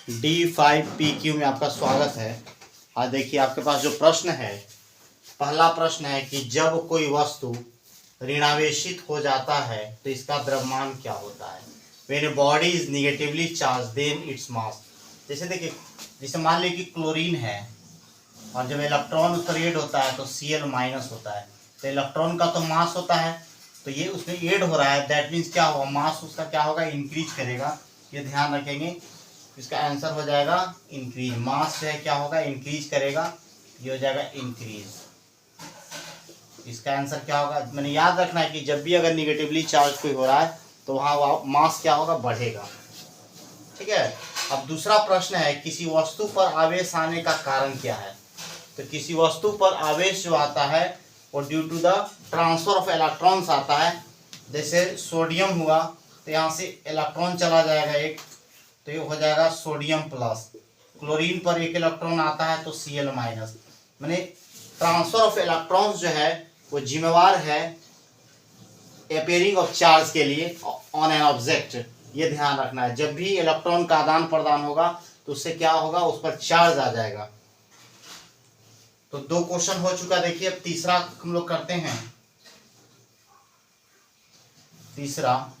D5PQ में आपका स्वागत है। आज देखिए आपके पास जो प्रश्न है, पहला प्रश्न है कि जब कोई वस्तु ऋणावेशित हो जाता है तो इसका द्रव्यमान क्या होता है। When a body is negatively charged then its mass। जैसे देखिए, जैसे मान लीजिए कि क्लोरीन है और जब इलेक्ट्रॉन उस पर ऐड होता है तो Cl माइनस होता है, तो इलेक्ट्रॉन का तो मास होता है, तो ये उसमें ऐड हो रहा है, दैट मीन्स क्या होगा, मास उसका क्या होगा, इंक्रीज करेगा। ये ध्यान रखेंगे, इसका आंसर हो जाएगा इंक्रीज। मास जो है क्या होगा, इंक्रीज करेगा, ये हो जाएगा इंक्रीज। इसका आंसर क्या होगा, मैंने याद रखना है कि जब भी अगर निगेटिवली चार्ज कोई हो रहा है तो वहाँ मास क्या होगा, बढ़ेगा। ठीक है। अब दूसरा प्रश्न है, किसी वस्तु पर आवेश आने का कारण क्या है। तो किसी वस्तु पर आवेश जो आता है वो due to the transfer of electrons आता है। जैसे सोडियम हुआ तो यहाँ से इलेक्ट्रॉन चला जाएगा एक, तो ये हो जाएगा सोडियम प्लस। क्लोरीन पर एक इलेक्ट्रॉन आता है तो Cl माइनस। मैंने ट्रांसफर ऑफ इलेक्ट्रॉन्स जो है वो जिम्मेवार है अपेयरिंग ऑफ चार्ज के लिए ऑन एन ऑब्जेक्ट। ये ध्यान रखना है, जब भी इलेक्ट्रॉन का आदान प्रदान होगा तो उससे क्या होगा, उस पर चार्ज आ जाएगा। तो 2 क्वेश्चन हो चुका। देखिए अब तीसरा हम लोग करते हैं। तीसरा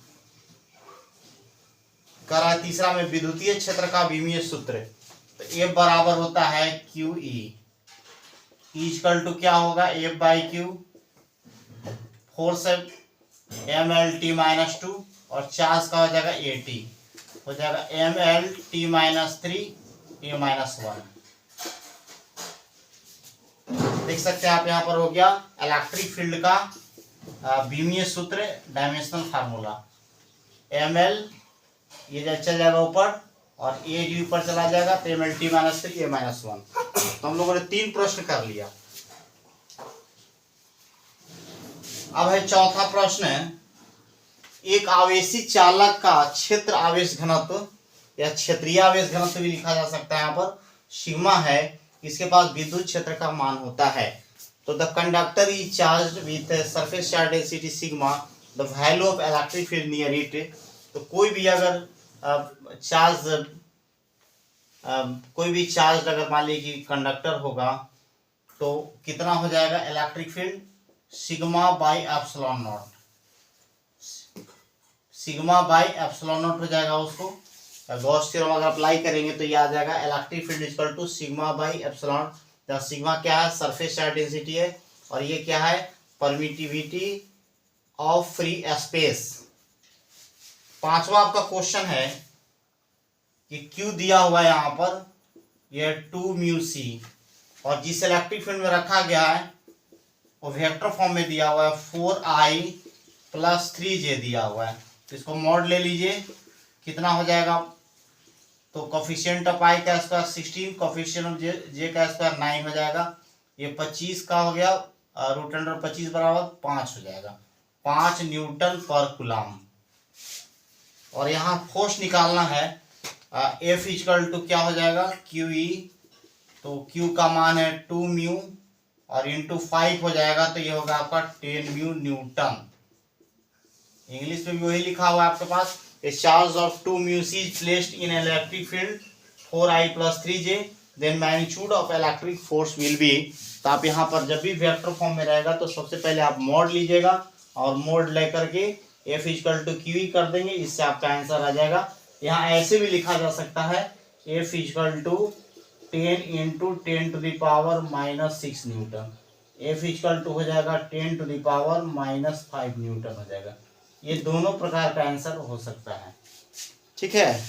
में विद्युतीय क्षेत्र का विमीय सूत्र। तो F बराबर होता है QE। इक्वल टू क्या होगा, F बाई क्यू, फोर्स है MLT-2 और चार्ज का हो जाएगा AT, हो जाएगा MLT-3 A-1। देख सकते हैं आप, यहाँ पर हो गया इलेक्ट्रिक फील्ड का विमीय सूत्र, डायमेंशनल फार्मूला। ML ये चल जाएगा ऊपर और ए डी ऊपर चला जाएगा, तो MLT-3 A-1। तो हम लोगों ने 3 प्रश्न कर लिया। अब है चौथा प्रश्न, एक आवेशी चालक का क्षेत्र आवेश घनत्व या क्षेत्रीय आवेश घनत्व भी लिखा जा सकता है, यहाँ पर सिग्मा है, इसके पास विद्युत क्षेत्र का मान होता है। तो the conductor is charged with surface charge density sigma, the value of electric field near it. तो कोई भी चार्ज अगर मान लीजिए कि कंडक्टर होगा तो कितना हो जाएगा electric field, sigma by epsilon not. Sigma by epsilon not हो जाएगा उसको। गॉस थ्योरम अगर अप्लाई करेंगे तो ये आ जाएगा electric field equal to sigma by epsilon. जहाँ सिग्मा क्या है, सरफेस चार्ज डेंसिटी है, और ये क्या है, परमिटिविटी ऑफ फ्री स्पेस। पांचवा आपका क्वेश्चन है कि Q दिया हुआ है यहाँ पर, यह 2 म्यू सी, और जिस इलेक्ट्रिक फील्ड में रखा गया है वो वेक्टर फॉर्म में दिया हुआ है, 4I + 3J दिया हुआ है। तो इसको मॉड ले लीजिए, कितना हो जाएगा, तो कोफिशिएंट ऑफ I का स्क्वायर 16, कोफिशिएंट ऑफ J का स्क्वायर 9 हो जाएगा। ये 25 का हो गया, रूट अंडर 25 बराबर 5 हो जाएगा, 5 न्यूटन पर कूलम। और यहाँ फोर्स निकालना है, F इक्वल टू क्या हो जाएगा, QE। तो Q का मान है 2 म्यू और इंटू 5 हो जाएगा, तो ये होगा आपका 10 म्यू न्यूटन। इंग्लिश में भी वही लिखा हुआ है आपके पास, a charge of 2 mu C is placed in electric field 4I + 3J, then magnitude of electric force will be. तो आप यहाँ पर जब भी वेक्टर फॉर्म में रहेगा तो सबसे पहले आप मोड लीजिएगा और मोड लेकर के F इक्वल टू QE कर देंगे, इससे आपका आंसर आ जाएगा। यहाँ ऐसे भी लिखा जा सकता है, F equal to 10 × 10⁻⁻6 newton. F equal to हो जाएगा 10⁻⁻5 न्यूटन हो जाएगा। ये दोनों प्रकार का आंसर हो सकता है। ठीक है।